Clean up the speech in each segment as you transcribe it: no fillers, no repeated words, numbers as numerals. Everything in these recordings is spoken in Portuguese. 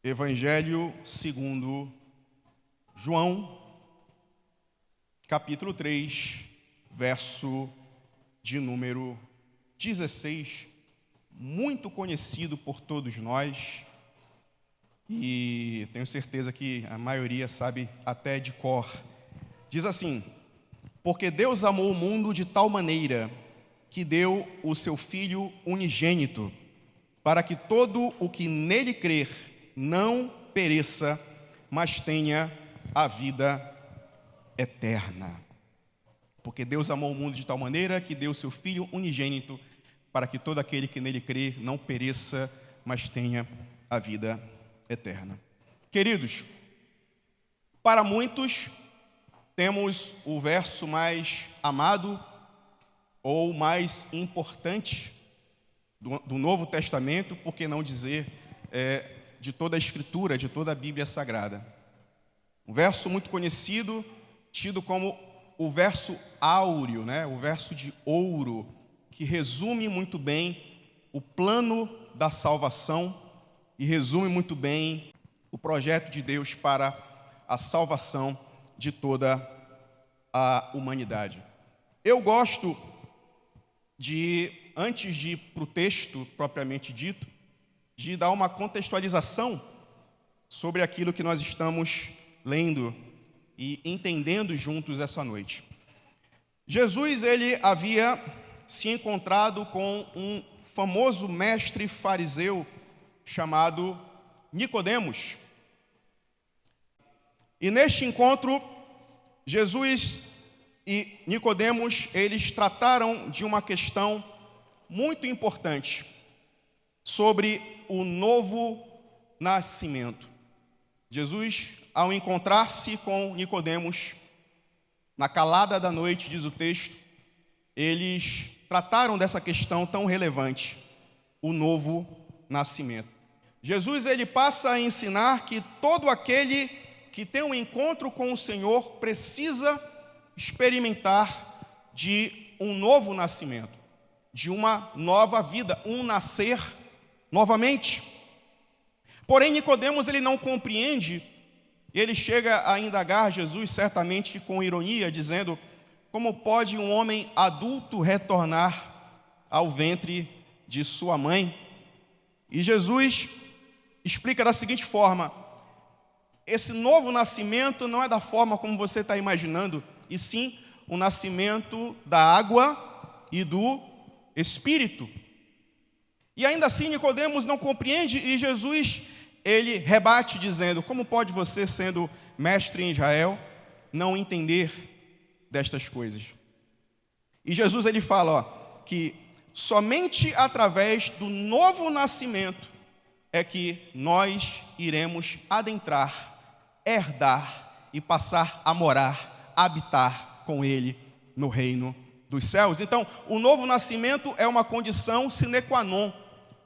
Evangelho segundo João, capítulo 3, verso de número 16, muito conhecido por todos nós, e tenho certeza que a maioria sabe até de cor. Diz assim: porque Deus amou o mundo de tal maneira que deu o seu Filho unigênito, para que todo o que nele crer não pereça, mas tenha a vida eterna. Porque Deus amou o mundo de tal maneira que deu o seu Filho unigênito, para que todo aquele que nele crer não pereça, mas tenha a vida eterna. Queridos, para muitos temos o verso mais amado ou mais importante do Novo Testamento, por que não dizer de toda a Escritura, de toda a Bíblia Sagrada. Um verso muito conhecido, tido como o verso áureo, o verso de ouro, que resume muito bem o plano da salvação e resume muito bem o projeto de Deus para a salvação de toda a humanidade. Eu gosto de, antes de ir para o texto propriamente dito, de dar uma contextualização sobre aquilo que nós estamos lendo e entendendo juntos essa noite. Jesus, ele havia se encontrado com um famoso mestre fariseu chamado Nicodemos. E neste encontro, Jesus e Nicodemos, eles trataram de uma questão muito importante sobre o novo nascimento. Jesus, ao encontrar-se com Nicodemos, na calada da noite, diz o texto, eles trataram dessa questão tão relevante, o novo nascimento. Jesus, ele passa a ensinar que todo aquele que tem um encontro com o Senhor precisa experimentar de um novo nascimento, de uma nova vida, um nascer novamente. Porém, Nicodemos, ele não compreende, ele chega a indagar Jesus, certamente com ironia, dizendo: como pode um homem adulto retornar ao ventre de sua mãe? E Jesus explica da seguinte forma: esse novo nascimento não é da forma como você está imaginando, e sim o nascimento da água e do Espírito. E ainda assim Nicodemos não compreende, e Jesus, ele rebate dizendo: como pode você, sendo mestre em Israel, não entender destas coisas? E Jesus, ele fala que somente através do novo nascimento é que nós iremos adentrar, herdar e passar a morar, habitar com ele no reino dos céus. Então, o novo nascimento é uma condição sine qua non,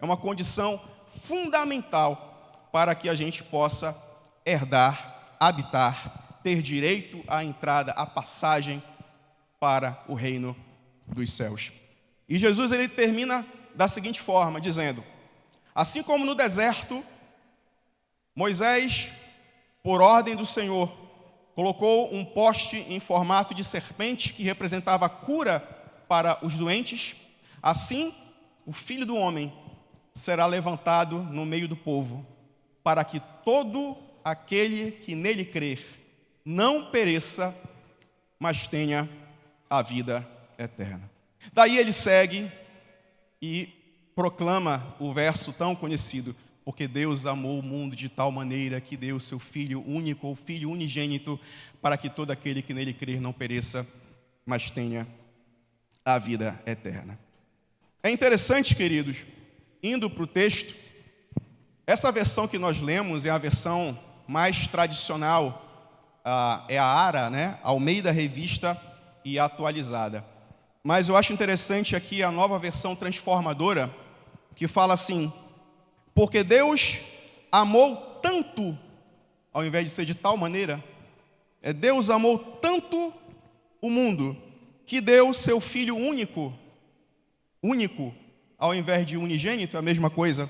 é uma condição fundamental para que a gente possa herdar, habitar, ter direito à entrada, à passagem para o reino dos céus. E Jesus, ele termina da seguinte forma, dizendo: assim como no deserto, Moisés, por ordem do Senhor, colocou um poste em formato de serpente que representava a cura para os doentes, assim o Filho do Homem será levantado no meio do povo, para que todo aquele que nele crer não pereça, mas tenha a vida eterna. Daí ele segue e proclama o verso tão conhecido: porque Deus amou o mundo de tal maneira que deu o seu Filho único, o Filho unigênito, para que todo aquele que nele crer não pereça, mas tenha a vida eterna. É interessante, queridos, indo para o texto, essa versão que nós lemos é a versão mais tradicional, é a ARA, Almeida Revista e Atualizada. Mas eu acho interessante aqui a nova versão transformadora, que fala assim: porque Deus amou tanto, ao invés de ser de tal maneira, Deus amou tanto o mundo, que deu seu Filho único, ao invés de unigênito, é a mesma coisa,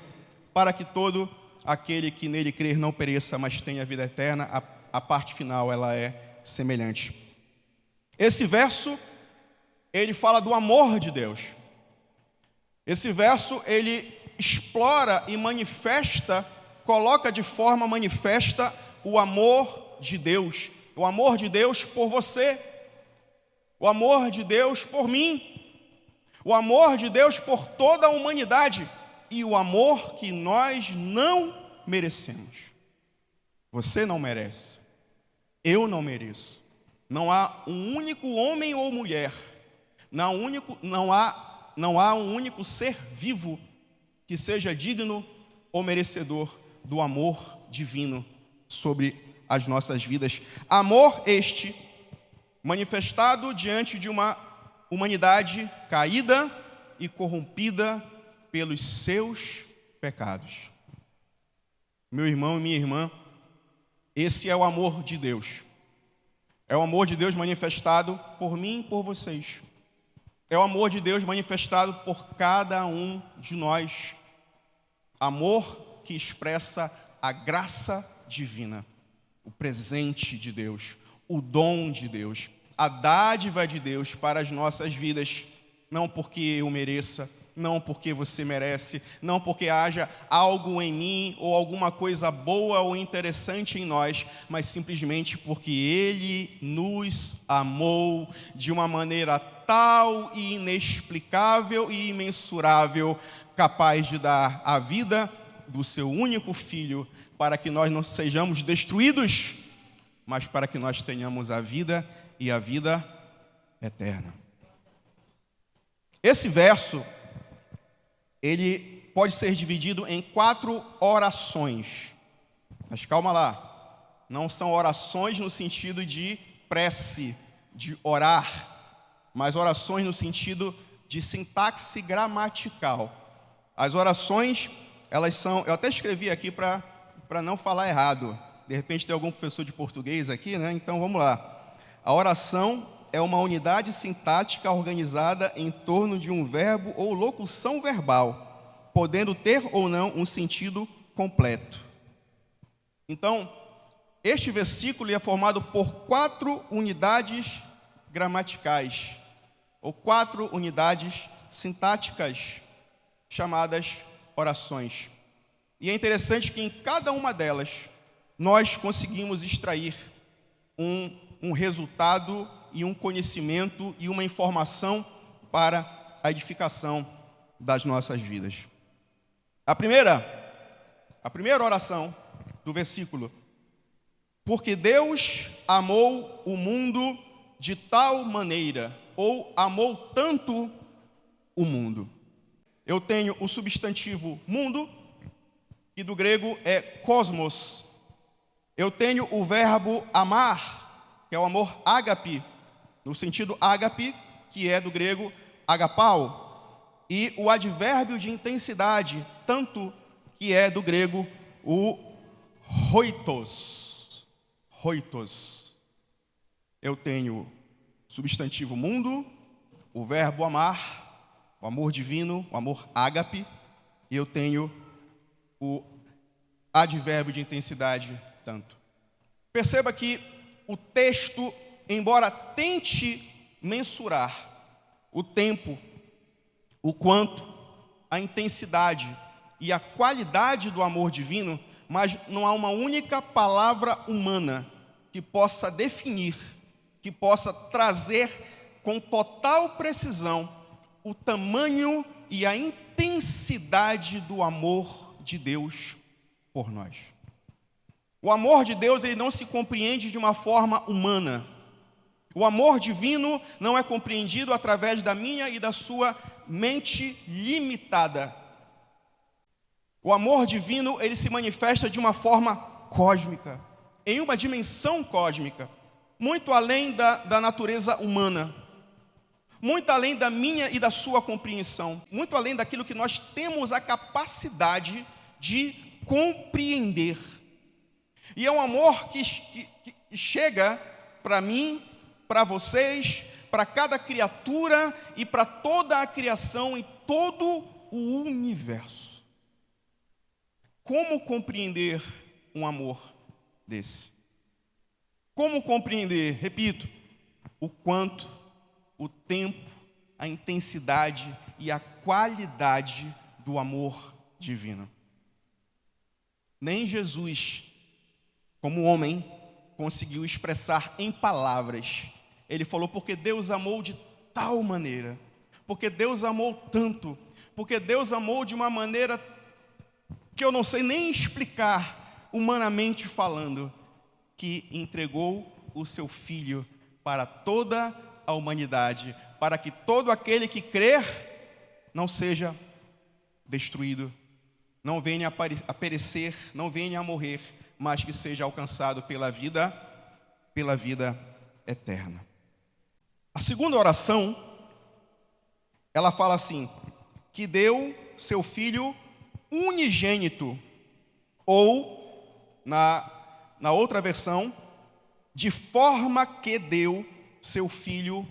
para que todo aquele que nele crer não pereça, mas tenha vida eterna. A parte final, ela é semelhante. Esse verso, ele fala do amor de Deus. Esse verso, ele explora e manifesta, coloca de forma manifesta o amor de Deus. O amor de Deus por você. O amor de Deus por mim. O amor de Deus por toda a humanidade. E o amor que nós não merecemos. Você não merece. Eu não mereço. Não há um único homem ou mulher. Não há um único ser vivo que seja digno ou merecedor do amor divino sobre as nossas vidas. Amor este manifestado diante de uma humanidade caída e corrompida pelos seus pecados. Meu irmão e minha irmã, esse é o amor de Deus. É o amor de Deus manifestado por mim e por vocês. É o amor de Deus manifestado por cada um de nós. Amor que expressa a graça divina, o presente de Deus, o dom de Deus, a dádiva de Deus para as nossas vidas, não porque eu mereça, não porque você merece, não porque haja algo em mim ou alguma coisa boa ou interessante em nós, mas simplesmente porque Ele nos amou de uma maneira tal e inexplicável e imensurável, capaz de dar a vida do seu único Filho, para que nós não sejamos destruídos, mas para que nós tenhamos a vida e a vida eterna. Esse verso, ele pode ser dividido em 4 orações. Mas calma lá, não são orações no sentido de prece, de orar, mas orações no sentido de sintaxe gramatical. As orações, elas são, eu até escrevi aqui para não falar errado. De repente tem algum professor de português aqui, né? Então vamos lá. A oração é uma unidade sintática organizada em torno de um verbo ou locução verbal, podendo ter ou não um sentido completo. Então, este versículo é formado por 4 unidades gramaticais, ou 4 unidades sintáticas, chamadas orações. E é interessante que em cada uma delas, nós conseguimos extrair um resultado e um conhecimento e uma informação para a edificação das nossas vidas. A primeira oração do versículo: porque Deus amou o mundo de tal maneira, ou amou tanto o mundo. Eu tenho o substantivo mundo, que do grego é cosmos. Eu tenho o verbo amar, que é o amor ágape, no sentido ágape, que é do grego agapau. E o advérbio de intensidade, tanto, que é do grego o hoitos. Hoitos. Eu tenho substantivo mundo, o verbo amar, o amor divino, o amor ágape, e eu tenho o advérbio de intensidade, tanto. Perceba que o texto, embora tente mensurar o tempo, o quanto, a intensidade e a qualidade do amor divino, mas não há uma única palavra humana que possa definir, que possa trazer com total precisão o tamanho e a intensidade do amor de Deus por nós. O amor de Deus, ele não se compreende de uma forma humana. O amor divino não é compreendido através da minha e da sua mente limitada. O amor divino, ele se manifesta de uma forma cósmica, em uma dimensão cósmica, muito além da natureza humana, muito além da minha e da sua compreensão, muito além daquilo que nós temos a capacidade de compreender. E é um amor que chega para mim, para vocês, para cada criatura e para toda a criação em todo o universo. Como compreender um amor desse? Como compreender, repito, o quanto, o tempo, a intensidade e a qualidade do amor divino? Nem Jesus, como homem, conseguiu expressar em palavras. Ele falou, porque Deus amou de tal maneira, porque Deus amou tanto, porque Deus amou de uma maneira que eu não sei nem explicar, humanamente falando, que entregou o seu Filho para toda a humanidade, para que todo aquele que crer não seja destruído, não venha a perecer, não venha a morrer, mas que seja alcançado pela vida eterna. A segunda oração, ela fala assim, que deu seu Filho unigênito, ou, na outra versão, de forma que deu seu Filho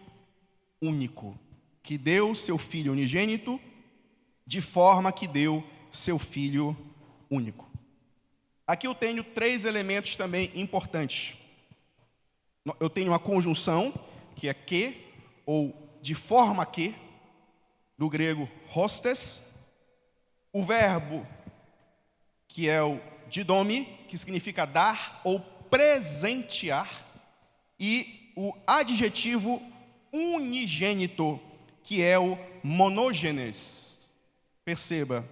único. Que deu seu Filho unigênito, de forma que deu seu Filho único. Aqui eu tenho 3 elementos também importantes. Eu tenho a conjunção, que é que, ou de forma que, do grego hostes, o verbo, que é o didomi, que significa dar ou presentear, e o adjetivo unigênito, que é o monôgenes. Perceba,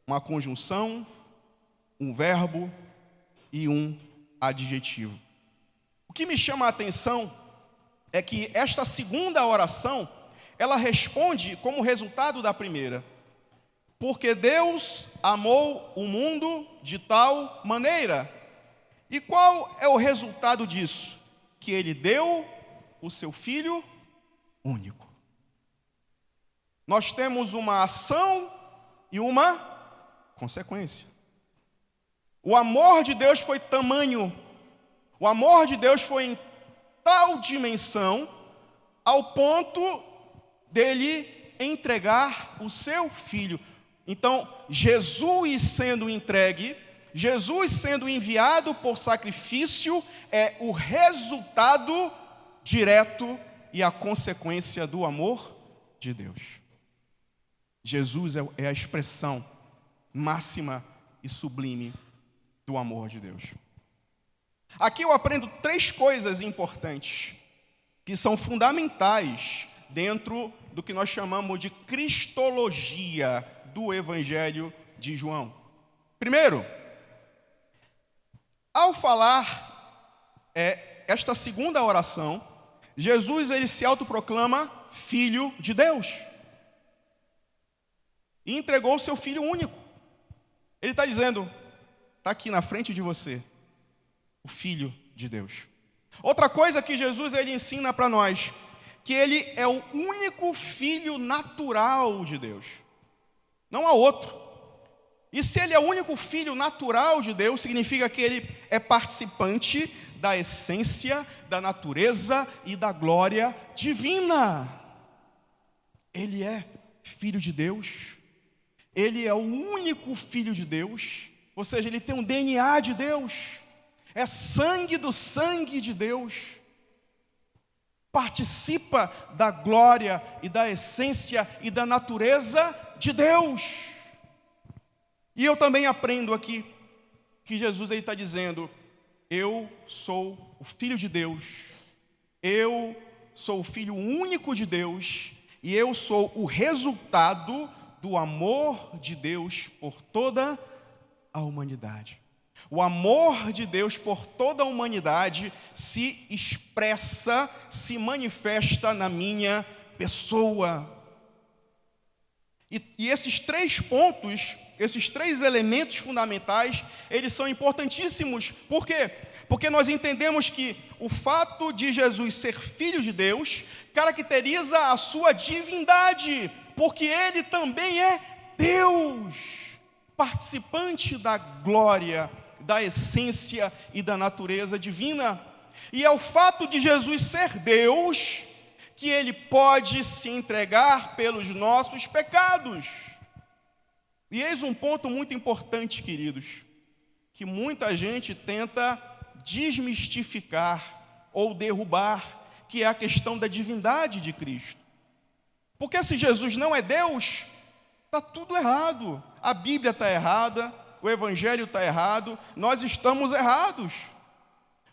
uma conjunção, um verbo e um adjetivo. O que me chama a atenção é que esta segunda oração, ela responde como resultado da primeira. Porque Deus amou o mundo de tal maneira. E qual é o resultado disso? Que Ele deu o seu Filho único. Nós temos uma ação e uma consequência. O amor de Deus foi tamanho, o amor de Deus foi em tal dimensão, ao ponto dele entregar o seu Filho. Então, Jesus sendo entregue, Jesus sendo enviado por sacrifício, é o resultado direto e a consequência do amor de Deus. Jesus é a expressão máxima e sublime do amor de Deus. Aqui eu aprendo 3 coisas importantes, que são fundamentais dentro do que nós chamamos de cristologia do Evangelho de João. Primeiro, ao falar esta segunda oração, Jesus ele se autoproclama Filho de Deus. E entregou o seu Filho único. Ele está dizendo, está aqui na frente de você, o Filho de Deus. Outra coisa que Jesus ele ensina para nós, que ele é o único Filho natural de Deus. Não há outro. E se ele é o único Filho natural de Deus, significa que ele é participante da essência, da natureza e da glória divina. Ele é Filho de Deus. Ele é o único Filho de Deus. Ou seja, ele tem um DNA de Deus. É sangue do sangue de Deus. Participa da glória e da essência e da natureza de Deus. E eu também aprendo aqui que Jesus está dizendo, eu sou o Filho de Deus, eu sou o Filho único de Deus, e eu sou o resultado do amor de Deus por toda a humanidade. O amor de Deus por toda a humanidade se expressa, se manifesta na minha pessoa. E esses 3 pontos, esses 3 elementos fundamentais, eles são importantíssimos. Por quê? Porque nós entendemos que o fato de Jesus ser Filho de Deus caracteriza a sua divindade, porque Ele também é Deus, participante da glória, da essência e da natureza divina. E é o fato de Jesus ser Deus que Ele pode se entregar pelos nossos pecados. E eis um ponto muito importante, queridos, que muita gente tenta desmistificar ou derrubar, que é a questão da divindade de Cristo. Porque se Jesus não é Deus, está tudo errado. A Bíblia está errada, o Evangelho está errado, nós estamos errados.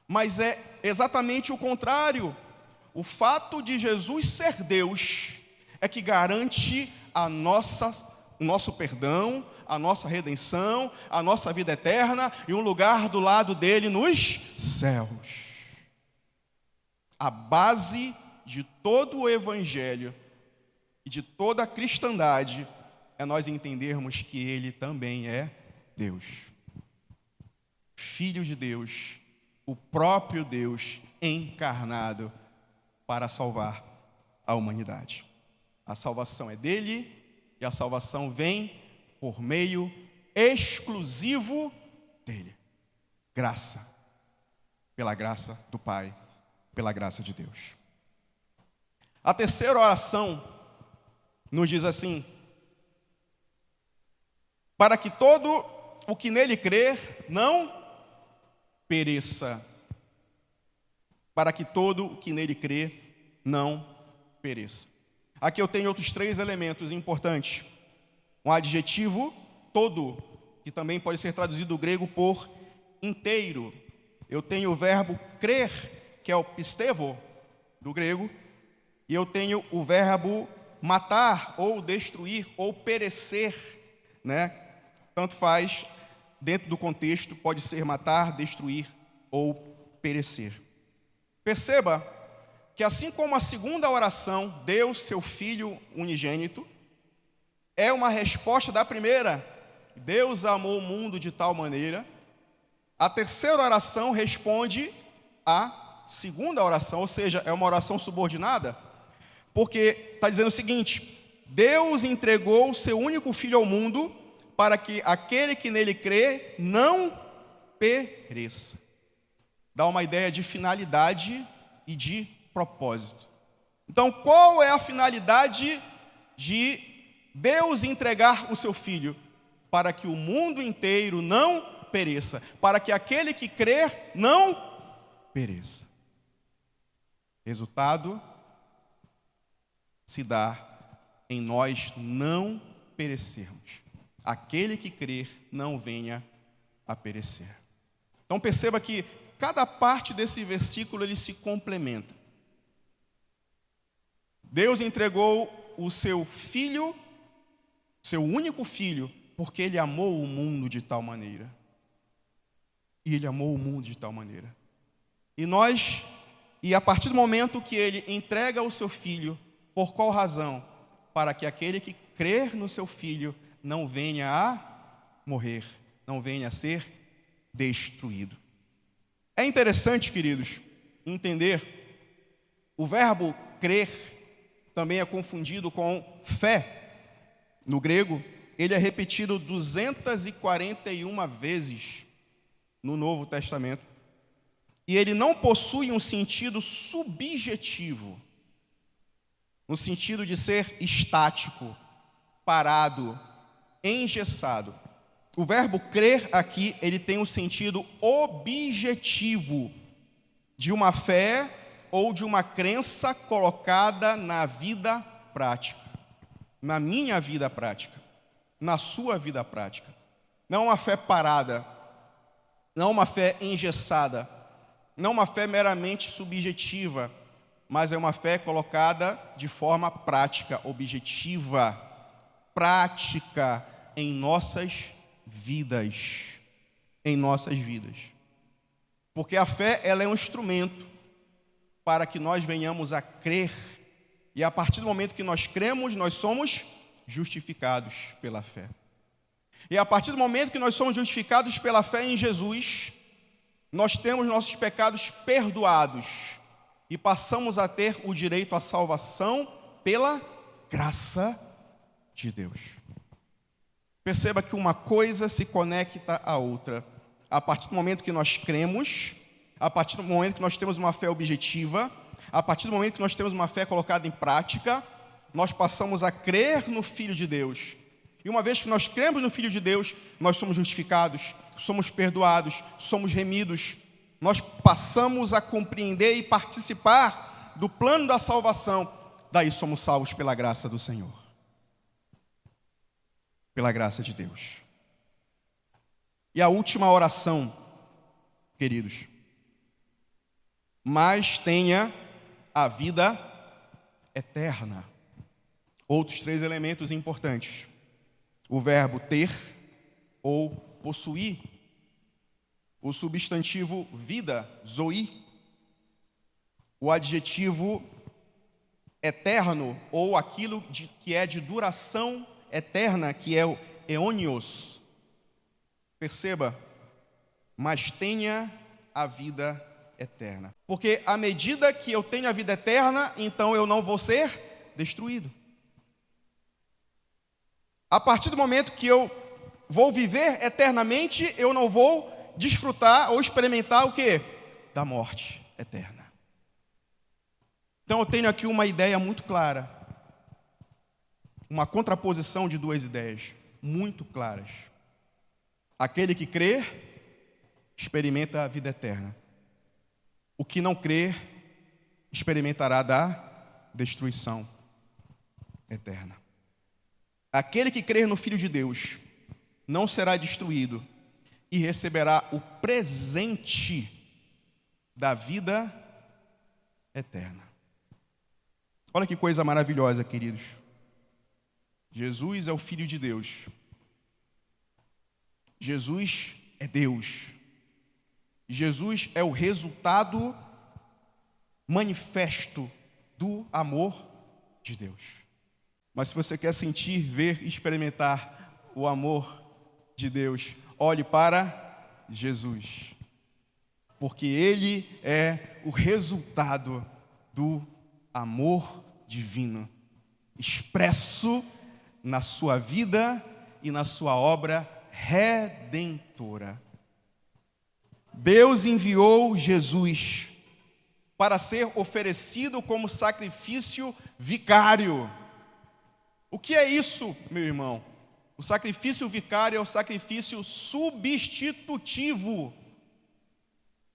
Mas é exatamente o contrário. O fato de Jesus ser Deus é que garante o nosso perdão, a nossa redenção, a nossa vida eterna e um lugar do lado dele nos céus. A base de todo o Evangelho e de toda a cristandade é nós entendermos que ele também é Deus. Filho de Deus, o próprio Deus encarnado para salvar a humanidade. A salvação é dele e a salvação vem por meio exclusivo dele. Graça, pela graça do Pai, pela graça de Deus. A terceira oração nos diz assim: para que todo o que nele crer não pereça. Para que todo o que nele crer não pereça. Aqui eu tenho outros 3 elementos importantes. Um adjetivo, todo, que também pode ser traduzido do grego por inteiro. Eu tenho o verbo crer, que é o pistevo, do grego. E eu tenho o verbo matar, ou destruir, ou perecer, né? Tanto faz, dentro do contexto, pode ser matar, destruir ou perecer. Perceba que assim como a segunda oração, Deus, seu Filho unigênito, é uma resposta da primeira, Deus amou o mundo de tal maneira, a terceira oração responde à segunda oração, ou seja, é uma oração subordinada, porque está dizendo o seguinte: Deus entregou o seu único Filho ao mundo para que aquele que nele crê não pereça. Dá uma ideia de finalidade e de propósito. Então, qual é a finalidade de Deus entregar o seu Filho? Para que o mundo inteiro não pereça, para que aquele que crer não pereça. Resultado se dá em nós não perecermos. Aquele que crer não venha a perecer. Então perceba que cada parte desse versículo ele se complementa. Deus entregou o seu Filho, seu único Filho, porque Ele amou o mundo de tal maneira. E Ele amou o mundo de tal maneira. E a partir do momento que Ele entrega o seu Filho, por qual razão? Para que aquele que crer no seu Filho não venha a morrer, não venha a ser destruído. É interessante, queridos, entender, o verbo crer também é confundido com fé. No grego, ele é repetido 241 vezes no Novo Testamento. E ele não possui um sentido subjetivo, no sentido de ser estático, parado, engessado. O verbo crer aqui, ele tem um sentido objetivo de uma fé ou de uma crença colocada na vida prática, na minha vida prática, na sua vida prática. Não uma fé parada, não uma fé engessada, não uma fé meramente subjetiva, mas é uma fé colocada de forma prática, objetiva, prática em nossas vidas, porque a fé ela é um instrumento para que nós venhamos a crer, e a partir do momento que nós cremos, nós somos justificados pela fé. E a partir do momento que nós somos justificados pela fé em Jesus, nós temos nossos pecados perdoados e passamos a ter o direito à salvação pela graça de Deus. Perceba que uma coisa se conecta à outra. A partir do momento que nós cremos, a partir do momento que nós temos uma fé objetiva, a partir do momento que nós temos uma fé colocada em prática, nós passamos a crer no Filho de Deus. E uma vez que nós cremos no Filho de Deus, nós somos justificados, somos perdoados, somos remidos. Nós passamos a compreender e participar do plano da salvação. Daí somos salvos pela graça do Senhor. Pela graça de Deus. E a última oração, queridos. Mas tenha a vida eterna. Outros 3 elementos importantes. O verbo ter ou possuir. O substantivo vida, zoe. O adjetivo eterno, ou aquilo que é de duração eterna, que é o eonios. Perceba, mas tenha a vida eterna. Porque à medida que eu tenho a vida eterna, então eu não vou ser destruído. A partir do momento que eu vou viver eternamente, eu não vou desfrutar ou experimentar o quê? Da morte eterna. Então eu tenho aqui uma ideia muito clara. Uma contraposição de 2 ideias muito claras. Aquele que crê, experimenta a vida eterna. O que não crer, experimentará da destruição eterna. Aquele que crer no Filho de Deus não será destruído e receberá o presente da vida eterna. Olha que coisa maravilhosa, queridos. Jesus é o Filho de Deus. Jesus é Deus. Jesus é o resultado manifesto do amor de Deus. Mas se você quer sentir, ver e experimentar o amor de Deus, olhe para Jesus. Porque Ele é o resultado do amor divino, expresso na sua vida e na sua obra redentora. Deus enviou Jesus para ser oferecido como sacrifício vicário. O que é isso, meu irmão? O sacrifício vicário é o sacrifício substitutivo.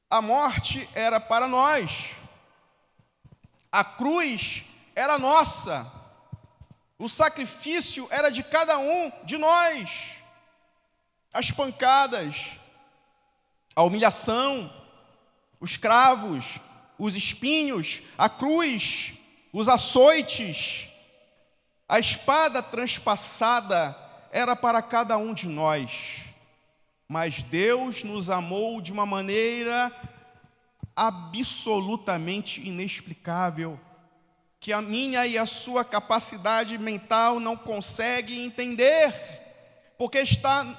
A morte era para nós. A cruz era nossa. O sacrifício era de cada um de nós. As pancadas, a humilhação, os cravos, os espinhos, a cruz, os açoites, a espada transpassada era para cada um de nós. Mas Deus nos amou de uma maneira absolutamente inexplicável, que a minha e a sua capacidade mental não consegue entender, porque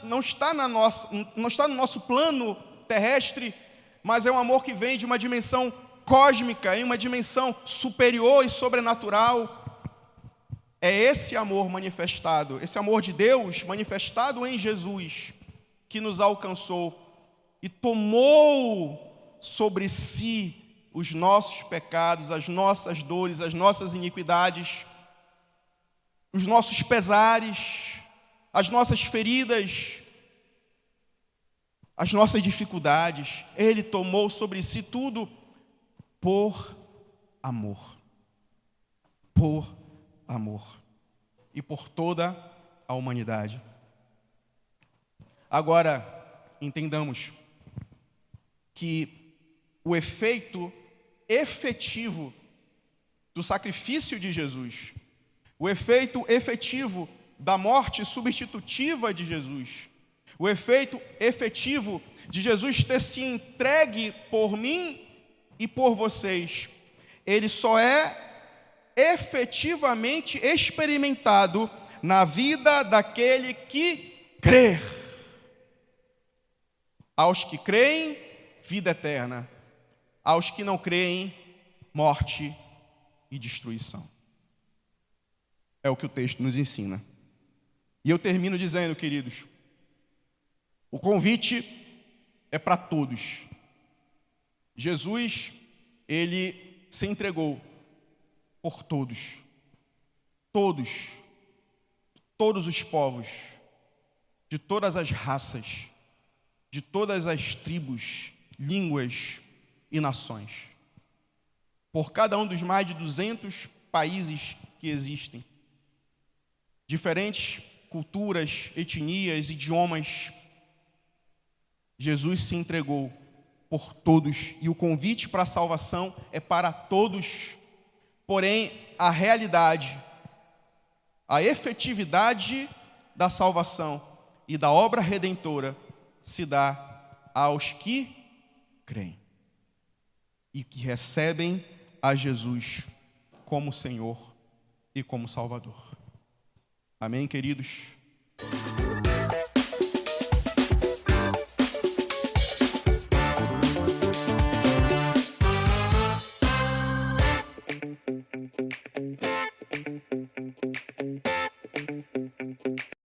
não está no nosso plano terrestre, mas é um amor que vem de uma dimensão cósmica, em uma dimensão superior e sobrenatural. É esse amor manifestado, esse amor de Deus manifestado em Jesus, que nos alcançou e tomou sobre si os nossos pecados, as nossas dores, as nossas iniquidades, os nossos pesares, as nossas feridas, as nossas dificuldades. Ele tomou sobre si tudo por amor. Por amor. E por toda a humanidade. Agora, entendamos que o efeito efetivo do sacrifício de Jesus, o efeito efetivo da morte substitutiva de Jesus, o efeito efetivo de Jesus ter se entregue por mim e por vocês, ele só é efetivamente experimentado na vida daquele que crê. Aos que creem, vida eterna. Aos que não creem, morte e destruição. É o que o texto nos ensina. E eu termino dizendo, queridos, o convite é para todos. Jesus, ele se entregou por todos. Todos. todos os povos, de todas as raças, de todas as tribos, línguas e nações. Por cada um dos mais de 200 países que existem, diferentes culturas, etnias, idiomas, Jesus se entregou por todos, e o convite para a salvação é para todos. Porém, a realidade, a efetividade da salvação e da obra redentora se dá aos que creem e que recebem a Jesus como Senhor e como Salvador. Amém, queridos?